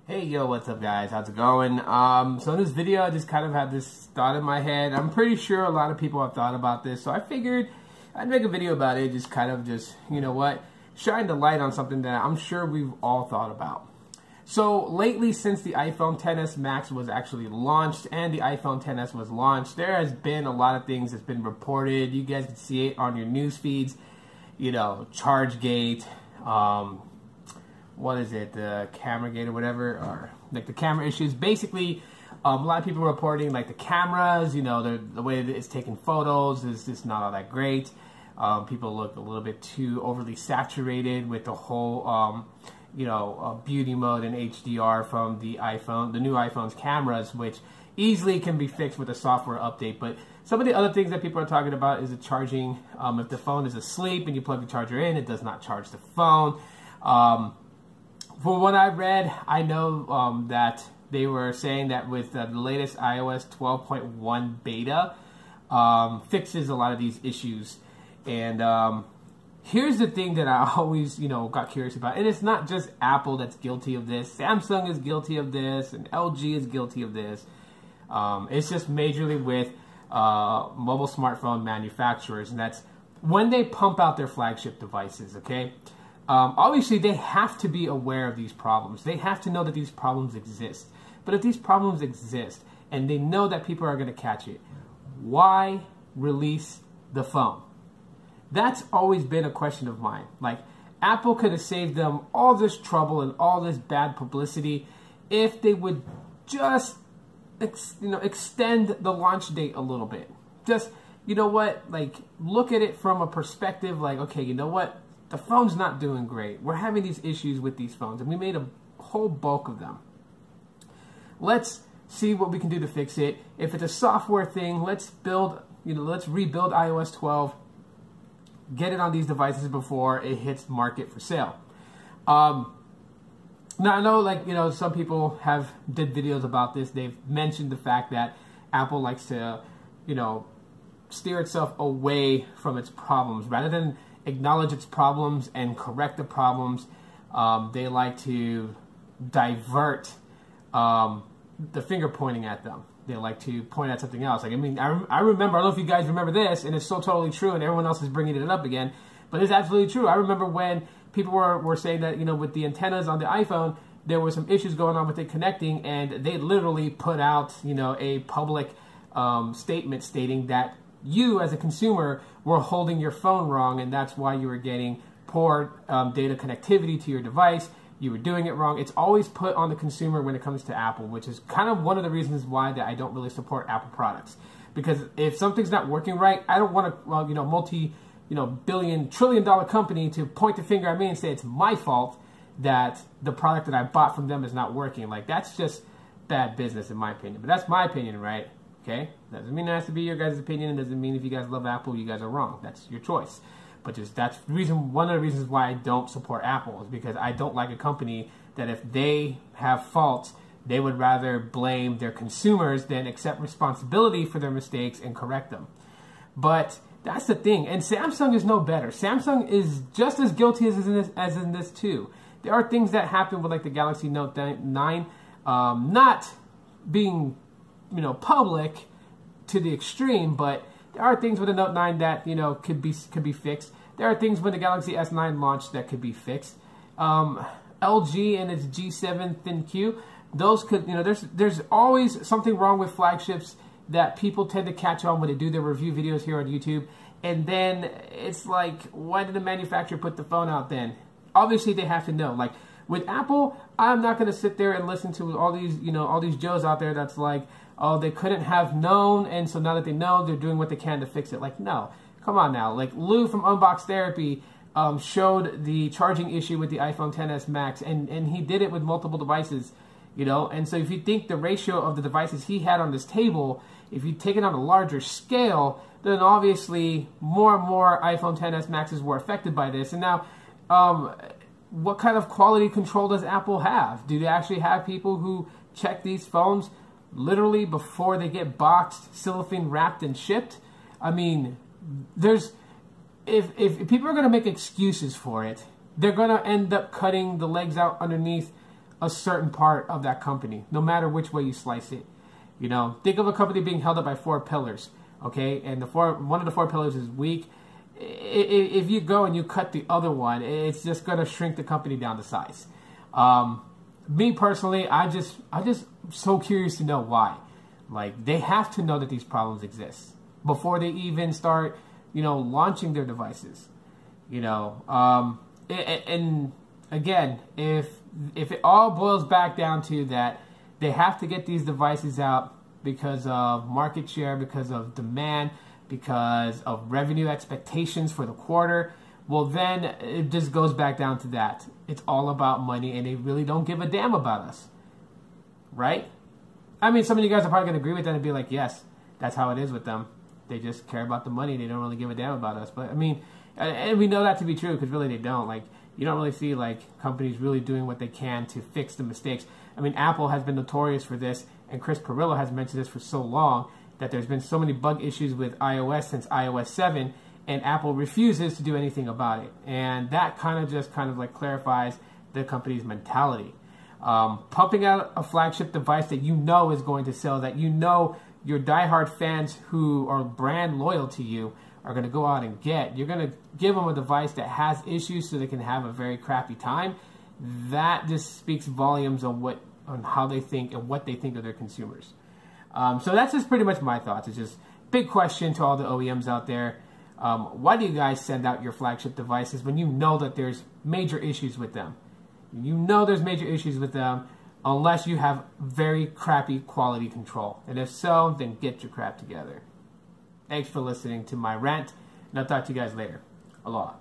Hey, yo, what's up, guys? How's it going? So in this video, I just kind of had this thought in my head. I'm pretty sure a lot of people have thought about this, so I figured I'd make a video about it, you know what, shine the light on something that I'm sure we've all thought about. So lately, since the iPhone XS Max was actually launched and the iPhone XS was launched, there has been a lot of things that's been reported. You guys can see it on your news feeds, you know, ChargeGate, what is it, the camera gate or whatever, or like the camera issues. Basically, a lot of people are reporting like the cameras, you know, the way that it's taking photos is just not all that great. People look a little bit too overly saturated with the whole, you know, beauty mode and HDR from the new iPhone's cameras, which easily can be fixed with a software update. But some of the other things that people are talking about is the charging. If the phone is asleep and you plug the charger in, it does not charge the phone. For what I read, I know that they were saying that with the latest iOS 12.1 beta, fixes a lot of these issues. And here's the thing that I always, you know, got curious about. And it's not just Apple that's guilty of this. Samsung is guilty of this, and LG is guilty of this. It's just majorly with mobile smartphone manufacturers, and that's when they pump out their flagship devices, okay? Obviously, they have to be aware of these problems. They have to know that these problems exist. But if these problems exist and they know that people are going to catch it, why release the phone? That's always been a question of mine. Like, Apple could have saved them all this trouble and all this bad publicity if they would just, extend the launch date a little bit. Just, you know what, like, look at it from a perspective like, okay, you know what? The phone's not doing great. We're having these issues with these phones, and we made a whole bulk of them. Let's see what we can do to fix it. If it's a software thing, let's build, let's rebuild iOS 12, get it on these devices before it hits market for sale. Now, I know, like, some people have did videos about this. They've mentioned the fact that Apple likes to, steer itself away from its problems. Rather than acknowledge its problems and correct the problems, they like to divert the finger pointing at them. They like to point at something else. Like, I mean, I remember, I don't know if you guys remember this, and it's so totally true, and everyone else is bringing it up again, but it's absolutely true. I remember when people were saying that, with the antennas on the iPhone, there were some issues going on with it connecting, and they literally put out, a public statement stating that you, as a consumer, were holding your phone wrong, and that's why you were getting poor data connectivity to your device. You were doing it wrong. It's always put on the consumer when it comes to Apple, which is kind of one of the reasons why that I don't really support Apple products. Because if something's not working right, I don't want a multi-billion, trillion-dollar company to point the finger at me and say it's my fault that the product that I bought from them is not working. Like, that's just bad business in my opinion. But that's my opinion, right? Okay? Doesn't mean it has to be your guys' opinion. It doesn't mean if you guys love Apple, you guys are wrong. That's your choice. But that's the reason, one of the reasons why I don't support Apple is because I don't like a company that if they have faults, they would rather blame their consumers than accept responsibility for their mistakes and correct them. But that's the thing. And Samsung is no better. Samsung is just as guilty as in this too. There are things that happen with like the Galaxy Note 9 not being, public to the extreme, but there are things with the Note 9 that, could be fixed. There are things when the Galaxy S9 launched that could be fixed. LG and its G7 Thin Q, those could, there's always something wrong with flagships that people tend to catch on when they do their review videos here on YouTube. And then it's like, why did the manufacturer put the phone out then? Obviously, they have to know. Like, with Apple, I'm not going to sit there and listen to all these, all these Joes out there that's like, oh, they couldn't have known, and so now that they know, they're doing what they can to fix it. Like, no. Come on now. Like, Lou from Unbox Therapy showed the charging issue with the iPhone XS Max, and he did it with multiple devices, And so if you think the ratio of the devices he had on this table, if you take it on a larger scale, then obviously more and more iPhone XS Maxes were affected by this. And now, what kind of quality control does Apple have? Do they actually have people who check these phones literally before they get boxed, cellophane wrapped, and shipped? I mean, if people are going to make excuses for it, they're going to end up cutting the legs out underneath a certain part of that company, no matter which way you slice it. You know, think of a company being held up by 4 pillars, okay? And one of the 4 pillars is weak. If you go and you cut the other one, it's just going to shrink the company down to size. Me personally, I just so curious to know why. Like, they have to know that these problems exist before they even start, you know, launching their devices. You know, and again, if it all boils back down to that, they have to get these devices out because of market share, because of demand, because of revenue expectations for the quarter, well, then it just goes back down to that. It's all about money, and they really don't give a damn about us. Right? I mean, some of you guys are probably going to agree with that and be like, yes, that's how it is with them. They just care about the money. They don't really give a damn about us. But, I mean, and we know that to be true because really they don't. Like, you don't really see, like, companies really doing what they can to fix the mistakes. I mean, Apple has been notorious for this, and Chris Pirillo has mentioned this for so long, that there's been so many bug issues with iOS since iOS 7, and Apple refuses to do anything about it. And that kind of like clarifies the company's mentality. Pumping out a flagship device that you know is going to sell, that you know your diehard fans who are brand loyal to you are going to go out and get. You're going to give them a device that has issues so they can have a very crappy time. That just speaks volumes on how they think and what they think of their consumers. So that's just pretty much my thoughts. It's just big question to all the OEMs out there. Why do you guys send out your flagship devices when you know that there's major issues with them? You know there's major issues with them unless you have very crappy quality control. And if so, then get your crap together. Thanks for listening to my rant, and I'll talk to you guys later. Aloha.